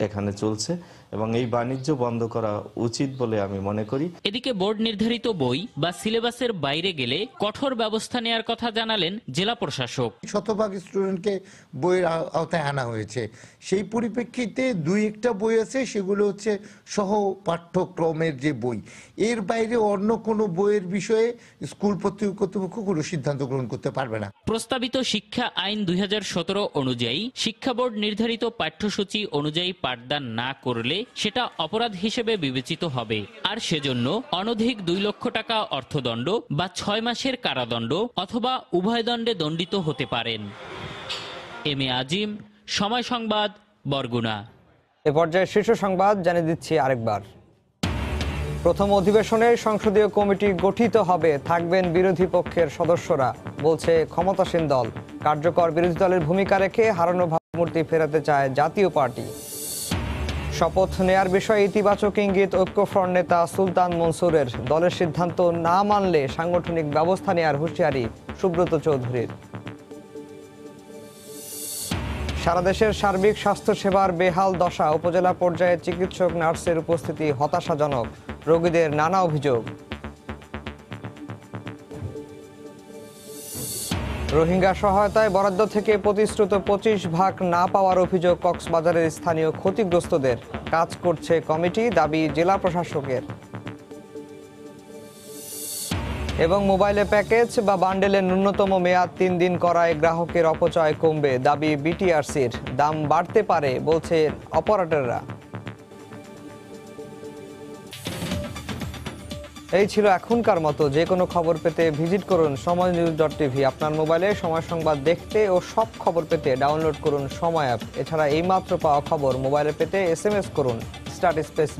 এখানে চলছে এবং এই বাণিজ্য বন্ধ করা উচিত বলে আমি মনে করি। এদিকে বোর্ড নির্ধারিত বই বা সিলেবাসের বাইরে গেলে কঠোর ব্যবস্থা নেওয়ার কথা জানালেন জেলা প্রশাসক। শতভাগ স্টুডেন্টকে বইয়ের আওতায় আনা হয়েছে, সেই পরিপ্রেক্ষিতে 2-1টা বই আছে, সেগুলো হচ্ছে সহ পাঠ্যক্রমের যে বই। এর বাইরে অন্য কোনো বইয়ের বিষয়ে স্কুল কর্তৃপক্ষ কোনো সিদ্ধান্ত গ্রহণ করতে পারবে না। প্রস্তাবিত শিক্ষা আইন 2017 অনুযায়ী শিক্ষা বোর্ড নির্ধারিত পাঠ্যসূচি অনুযায়ী পাঠদান না করলে সেটা অপরাধ হিসেবে বিবেচিত হবে, আর সেজন্য অনধিক 2 লক্ষ টাকা অর্থদণ্ড বা 6 মাসের কারাদণ্ড অথবা উভয় দণ্ডে দণ্ডিত হতে পারেন। এম এ আজিম, সময় সংবাদ, বরগুনা। এ পর্যায়ে শীর্ষ সংবাদ জানিয়ে দিচ্ছি আরেকবার। প্রথম অধিবেশনে সংসদীয় কমিটি গঠিত হবে, থাকবেন বিরোধী পক্ষের সদস্যরা, বলছে ক্ষমতাসীন দল। কার্যকর বিরোধী দলের ভূমিকা রেখে হারানো ভাবমূর্তি ফেরাতে চায় জাতীয় পার্টি। শপথ নেয়ার বিষয়ে ইতিবাচক ইঙ্গিত ঐক্যফ্রন্ট নেতা সুলতান মনসুরের। দলের সিদ্ধান্ত না মানলে সাংগঠনিক ব্যবস্থা নেয়ার হুঁশিয়ারি সুব্রত চৌধুরীর। সারা দেশের সার্বিক স্বাস্থ্যসেবার বেহাল দশা, উপজেলা পর্যায়ে চিকিৎসক নার্সের উপস্থিতি হতাশাজনক, রোগীদের নানা অভিযোগ। রোহিঙ্গা সহায়তায় বরাদ্দ থেকে প্রতিশ্রুত 25 ভাগ না পাওয়ার অভিযোগ কক্সবাজারের স্থানীয় ক্ষতিগ্রস্তদের। কাজ করছে কমিটি, দাবি জেলা প্রশাসকের। এবং মোবাইলে প্যাকেজ বা বান্ডেলের ন্যূনতম মেয়াদ 3 দিন করায় গ্রাহকের অপচয় কমবে, দাবি বিটিআরসির। দাম বাড়তে পারে বলছে অপারেটররা। এই ছিল এখনকার মতো। যে কোনো খবর পেতে ভিজিট করুন সময়নিউজ.tv। আপনার মোবাইলে সময় সংবাদ দেখতে ও সব খবর পেতে ডাউনলোড করুন সময় অ্যাপ। এছাড়া এইমাত্র পাওয়া খবর মোবাইলে পেতে SMS করুন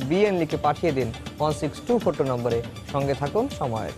*BN লিখে পাঠিয়ে দিন 16242 নম্বরে। সঙ্গে থাকুন সময়ের।